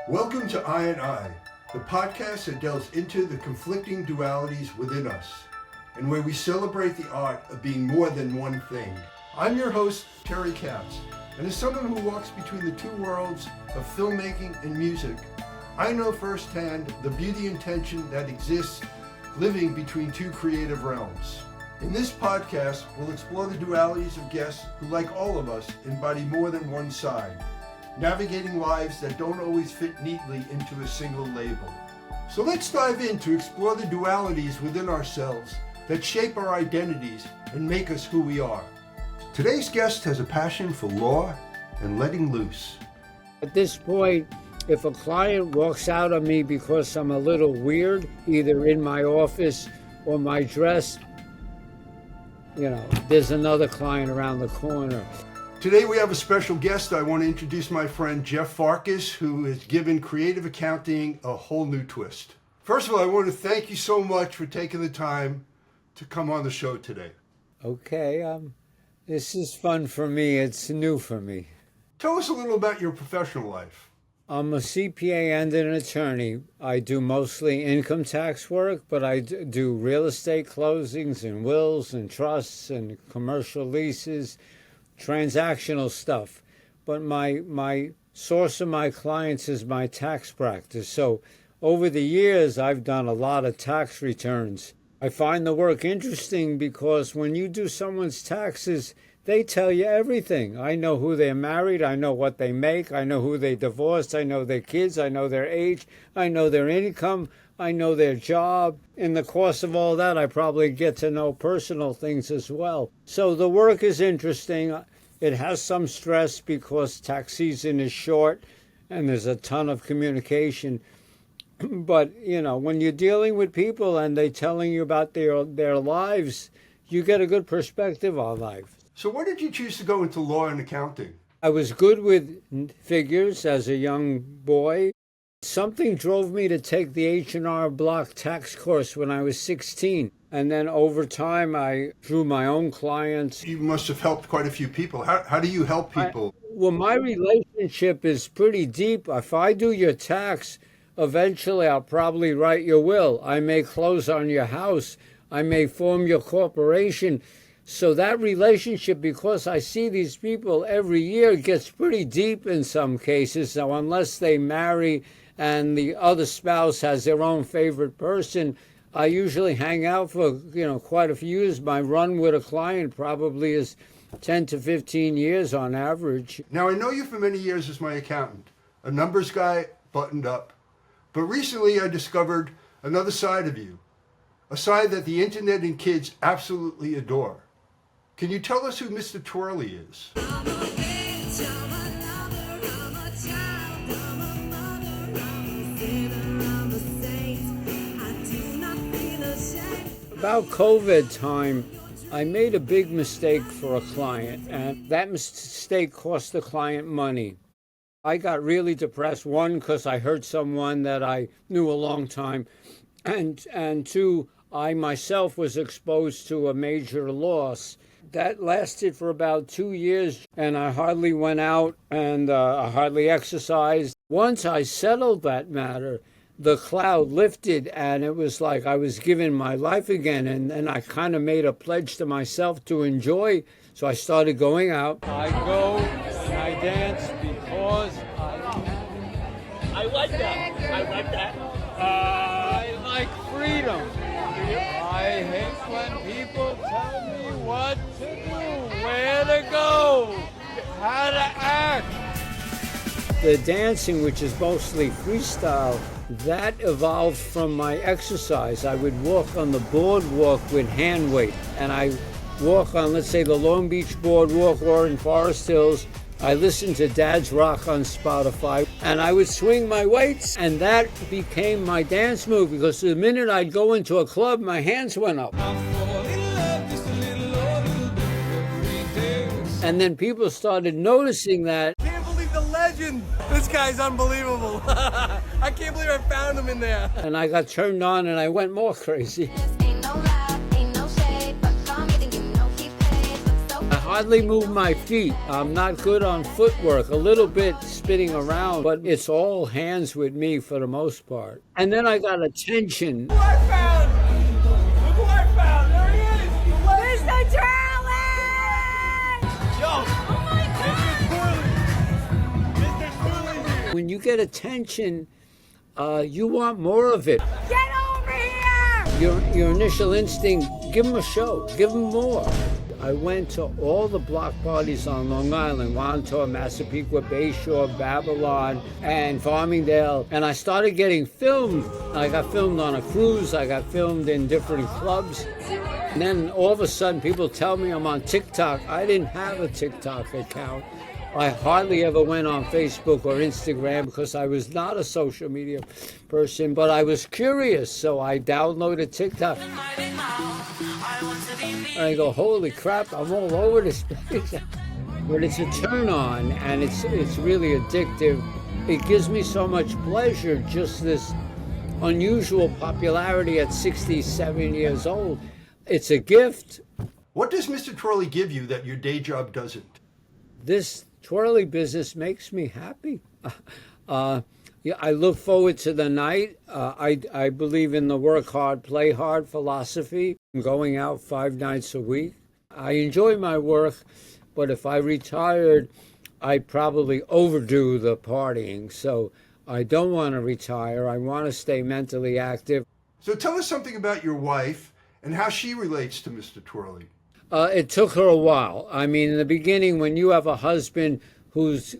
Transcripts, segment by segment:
Welcome to I, the podcast that delves into the conflicting dualities within us, and where we celebrate the art of being more than one thing. I'm your host, Terry Katz, and as someone who walks between the two worlds of filmmaking and music, I know firsthand the beauty and tension that exists living between two creative realms. In this podcast, we'll explore the dualities of guests who, like all of us, embody more than one side, navigating lives that don't always fit neatly into a single label. So let's dive in to explore the dualities within ourselves that shape our identities and make us who we are. Today's guest has a passion for law and letting loose. At this point, if a client walks out on me because I'm a little weird, either in my office or my dress, there's another client around the corner. Today we have a special guest. I want to introduce my friend Jeff Farkas, who has given creative accounting a whole new twist. First of all, I want to thank you so much for taking the time to come on the show today. Okay, this is fun for me. It's new for me. Tell us a little about your professional life. I'm a CPA and an attorney. I do mostly income tax work, but I do real estate closings and wills and trusts and commercial leases, transactional stuff. But my source of my clients is my tax practice. So over the years, I've done a lot of tax returns. I find the work interesting because when you do someone's taxes, they tell you everything. I know who they're married, I know what they make, I know who they divorced, I know their kids, I know their age, I know their income, I know their job. In the course of all that, I probably get to know personal things as well. So the work is interesting. It has some stress because tax season is short and there's a ton of communication. But, when you're dealing with people and they're telling you about their lives, you get a good perspective on life. So why did you choose to go into law and accounting? I was good with figures as a young boy. Something drove me to take the H&R Block tax course when I was 16. And then over time, I drew my own clients. You must have helped quite a few people. How do you help people? My relationship is pretty deep. If I do your tax, eventually I'll probably write your will. I may close on your house. I may form your corporation. So that relationship, because I see these people every year, gets pretty deep in some cases. So unless they marry and the other spouse has their own favorite person, I usually hang out for quite a few years. My run with a client probably is 10 to 15 years on average. Now, I know you for many years as my accountant, a numbers guy, buttoned up. But recently I discovered another side of you, a side that the internet and kids absolutely adore. Can you tell us who Mr. Twirly is? About COVID time, I made a big mistake for a client, and that mistake cost the client money. I got really depressed, one, because I hurt someone that I knew a long time, and two, I myself was exposed to a major loss. That lasted for about 2 years, and I hardly went out and I hardly exercised. Once I settled that matter, the cloud lifted, and it was like I was given my life again, and I kind of made a pledge to myself to enjoy. So I started going out. I go and I dance because I like that. I like freedom. I hate when people tell me what to do, where to go, how to act. The dancing, which is mostly freestyle, that evolved from my exercise. I would walk on the boardwalk with hand weight, and I walk on, let's say, the Long Beach boardwalk or in Forest Hills. I listened to Dad's Rock on Spotify, and I would swing my weights, and that became my dance move, because the minute I'd go into a club, my hands went up. And then people started noticing that. I can't believe the legend. This guy's unbelievable. I can't believe I found him in there. And I got turned on, and I went more crazy. I hardly move my feet. I'm not good on footwork. A little bit, spinning around, but it's all hands with me for the most part. And then I got attention. Look who I found! Look who I found! There he is! Mr. Twirly! Yo! Oh my God! Mr. Twirly here! When you get attention, you want more of it. Get over here! Your initial instinct, give them a show, give them more. I went to all the block parties on Long Island, Wantor, Massapequa, Bayshore, Babylon, and Farmingdale, and I started getting filmed. I got filmed on a cruise, I got filmed in different clubs, and then all of a sudden people tell me I'm on TikTok. I didn't have a TikTok account. I hardly ever went on Facebook or Instagram because I was not a social media person, but I was curious, so I downloaded TikTok. And I go, holy crap, I'm all over this place. But it's a turn on, and it's really addictive. It gives me so much pleasure, just this unusual popularity at 67 years old. It's a gift. What does Mr. Twirly give you that your day job doesn't? This twirly business makes me happy. Yeah, I look forward to the night. I believe in the work hard, play hard philosophy. I'm going out 5 nights a week. I enjoy my work, but if I retired, I'd probably overdo the partying. So I don't want to retire. I want to stay mentally active. So tell us something about your wife and how she relates to Mr. Twirly. It took her a while. I mean, in the beginning, when you have a husband who's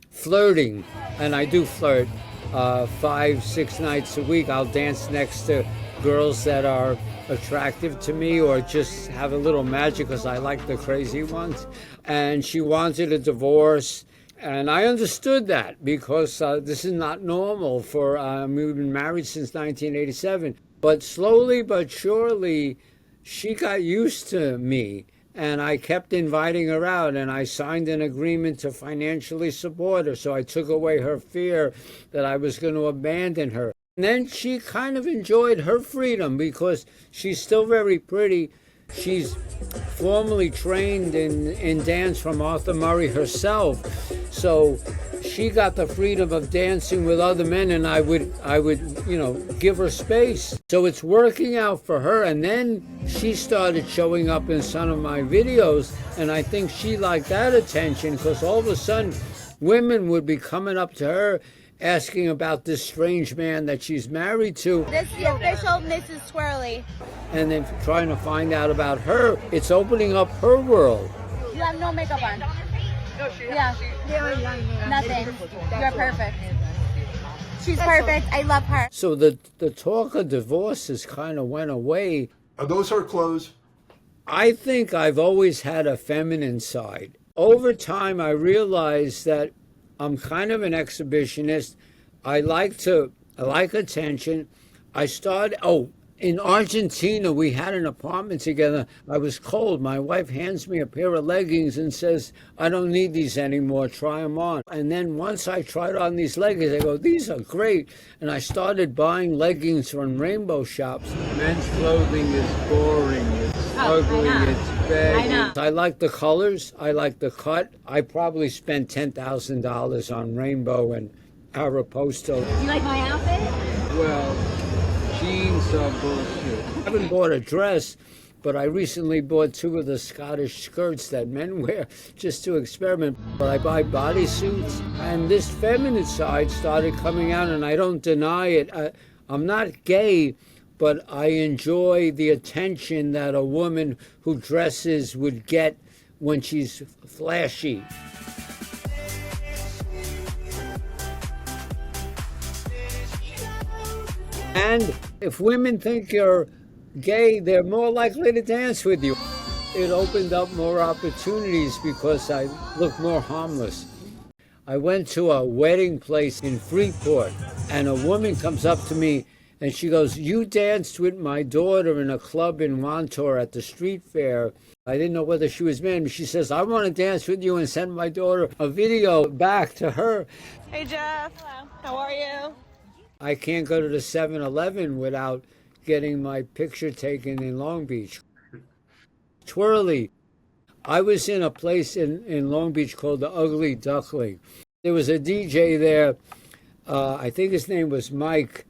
flirting, and I do flirt 5, 6 nights a week, I'll dance next to girls that are attractive to me or just have a little magic because I like the crazy ones. And she wanted a divorce. And I understood that because this is not normal for, we've been married since 1987. But slowly but surely, she got used to me, and I kept inviting her out, and I signed an agreement to financially support her, so I took away her fear that I was going to abandon her. And then she kind of enjoyed her freedom because she's still very pretty. She's formally trained in dance from Arthur Murray herself, so she got the freedom of dancing with other men, and I would, give her space. So it's working out for her. And then she started showing up in some of my videos, and I think she liked that attention because all of a sudden women would be coming up to her asking about this strange man that she's married to. This is the official Mrs. Twirly. And then trying to find out about her. It's opening up her world. You have no makeup on. Yeah. Nothing. You're perfect. She's perfect. I love her. So the talk of divorces kind of went away. Are those her clothes? I think I've always had a feminine side. Over time, I realized that I'm kind of an exhibitionist. I like attention. In Argentina, we had an apartment together. I was cold. My wife hands me a pair of leggings and says, I don't need these anymore. Try them on. And then once I tried on these leggings, I go, these are great. And I started buying leggings from rainbow shops. Men's clothing is boring. It's ugly. It's baggy. I like the colors. I like the cut. I probably spent $10,000 on rainbow and Aeropostale. You like my outfit? Well, jeans are bullshit. I haven't bought a dress, but I recently bought 2 of the Scottish skirts that men wear just to experiment. But I buy bodysuits, and this feminine side started coming out, and I don't deny it. I'm not gay, but I enjoy the attention that a woman who dresses would get when she's flashy. And if women think you're gay, they're more likely to dance with you. It opened up more opportunities because I look more harmless. I went to a wedding place in Freeport, and a woman comes up to me and she goes, you danced with my daughter in a club in Wantor at the street fair. I didn't know whether she was married. She says, I want to dance with you, and send my daughter a video back to her. Hey, Jeff. Hello. How are you? I can't go to the 7-Eleven without getting my picture taken in Long Beach. Twirly. I was in a place in Long Beach called the Ugly Duckling. There was a DJ there, I think his name was Mike,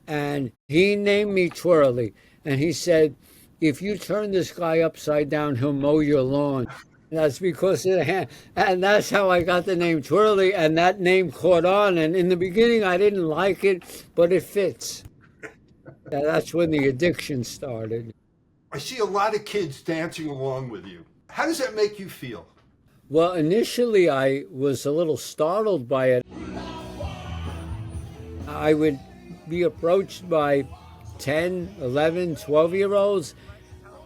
and he named me Twirly. And he said, if you turn this guy upside down, he'll mow your lawn. That's because of the hand. And that's how I got the name Twirly, and that name caught on. And in the beginning, I didn't like it, but it fits. That's when the addiction started. I see a lot of kids dancing along with you. How does that make you feel? Well, initially, I was a little startled by it. I would be approached by 10, 11, 12-year-olds,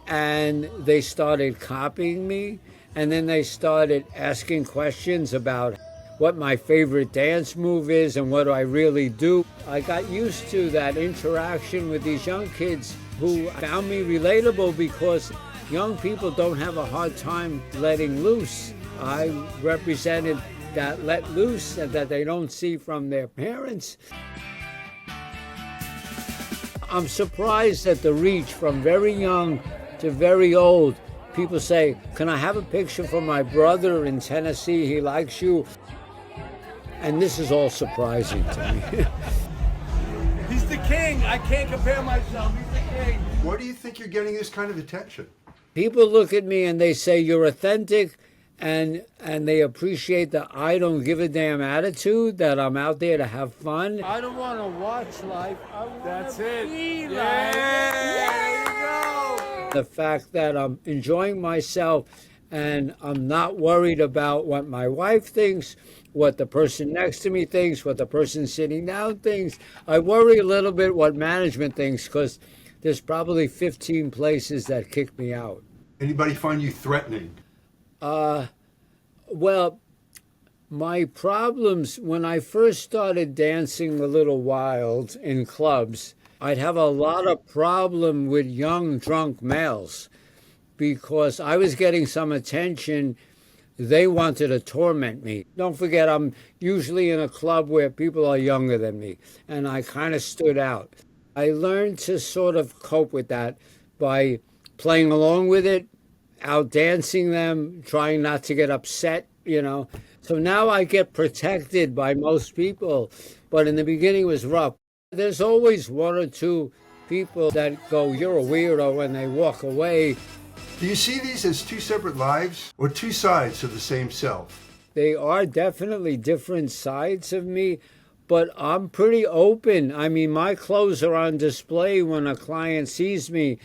and they started copying me. And then they started asking questions about what my favorite dance move is and what do I really do. I got used to that interaction with these young kids who found me relatable because young people don't have a hard time letting loose. I represented that let loose that they don't see from their parents. I'm surprised at the reach from very young to very old. People say, can I have a picture for my brother in Tennessee? He likes you. And this is all surprising to me. He's the king. I can't compare myself. He's the king. Why do you think you're getting this kind of attention? People look at me and they say, you're authentic, and they appreciate the I don't give a damn attitude, that I'm out there to have fun. I don't want to watch life. I want to be life. There you go. The fact that I'm enjoying myself and I'm not worried about what my wife thinks, what the person next to me thinks, what the person sitting down thinks. I worry a little bit what management thinks because there's probably 15 places that kick me out. Anybody find you threatening? Well, my problems, when I first started dancing a little wild in clubs, I'd have a lot of problem with young drunk males because I was getting some attention. They wanted to torment me. Don't forget, I'm usually in a club where people are younger than me, and I kind of stood out. I learned to sort of cope with that by playing along with it, out dancing them, trying not to get upset, you know. So now I get protected by most people, but in the beginning it was rough. There's always one or two people that go, you're a weirdo, when they walk away. Do you see these as two separate lives or two sides of the same self? They are definitely different sides of me, but I'm pretty open. I mean, my clothes are on display when a client sees me,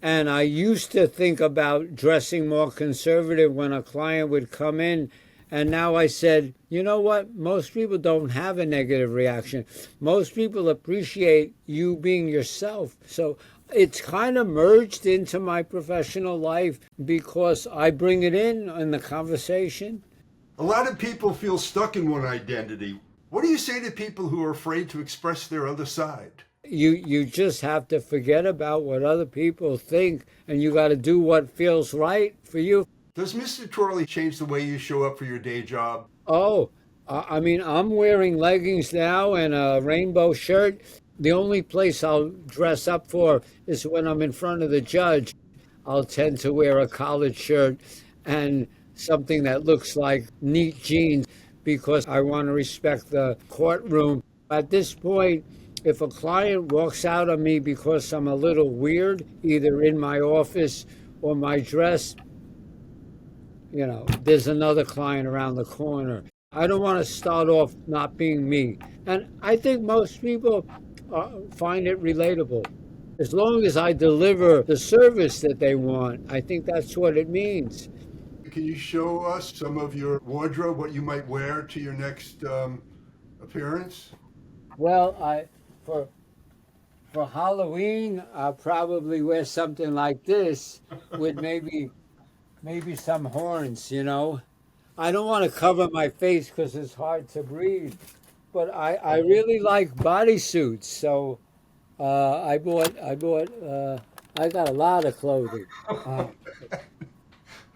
and I used to think about dressing more conservative when a client would come in. And now I said, you know what? Most people don't have a negative reaction. Most people appreciate you being yourself. So it's kind of merged into my professional life because I bring it in the conversation. A lot of people feel stuck in one identity. What do you say to people who are afraid to express their other side? You just have to forget about what other people think, and you got to do what feels right for you. Does Mr. Twirly change the way you show up for your day job? Oh, I mean, I'm wearing leggings now and a rainbow shirt. The only place I'll dress up for is when I'm in front of the judge. I'll tend to wear a collared shirt and something that looks like neat jeans because I want to respect the courtroom. At this point, if a client walks out on me because I'm a little weird, either in my office or my dress, you know, there's another client around the corner. I don't want to start off not being me. And I think most people find it relatable. As long as I deliver the service that they want, I think that's what it means. Can you show us some of your wardrobe, what you might wear to your next appearance? Well, for Halloween, I'll probably wear something like this with maybe some horns, you know. I don't want to cover my face because it's hard to breathe, but I really like bodysuits, so I got a lot of clothing.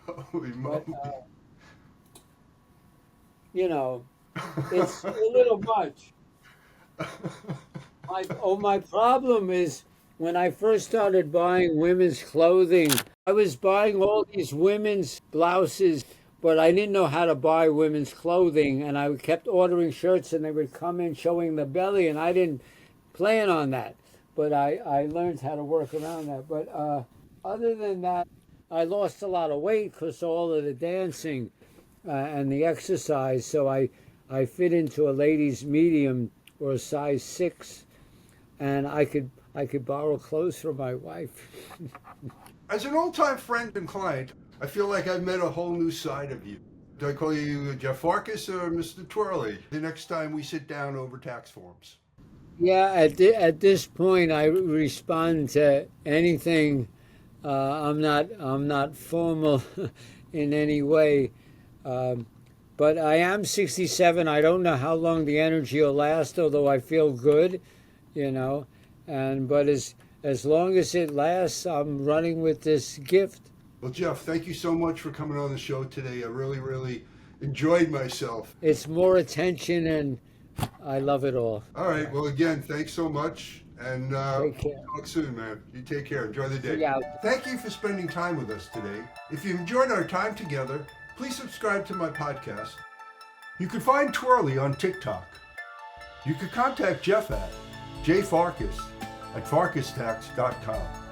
Holy moly. You know, it's a little much. My problem is when I first started buying women's clothing, I was buying all these women's blouses, but I didn't know how to buy women's clothing, and I kept ordering shirts, and they would come in showing the belly, and I didn't plan on that. But I learned how to work around that. But other than that, I lost a lot of weight because all of the dancing and the exercise. So I fit into a ladies' medium or a size 6, and I could borrow clothes from my wife. As an old-time friend and client, I feel like I've met a whole new side of you. Do I call you Jeff Farkas or Mr. Twirly the next time we sit down over tax forms? Yeah, at this point, I respond to anything. I'm not formal in any way, but I am 67. I don't know how long the energy will last, although I feel good, you know. But as long as it lasts, I'm running with this gift. Well, Jeff, thank you so much for coming on the show today. I really, really enjoyed myself. It's more attention, and I love it all. All right. Well, again, thanks so much. And Take care. talk soon, man. You take care. Enjoy the day. Yeah. Thank you for spending time with us today. If you enjoyed our time together, please subscribe to my podcast. You can find Twirly on TikTok. You can contact Jeff at jfarkas@farkastax.com.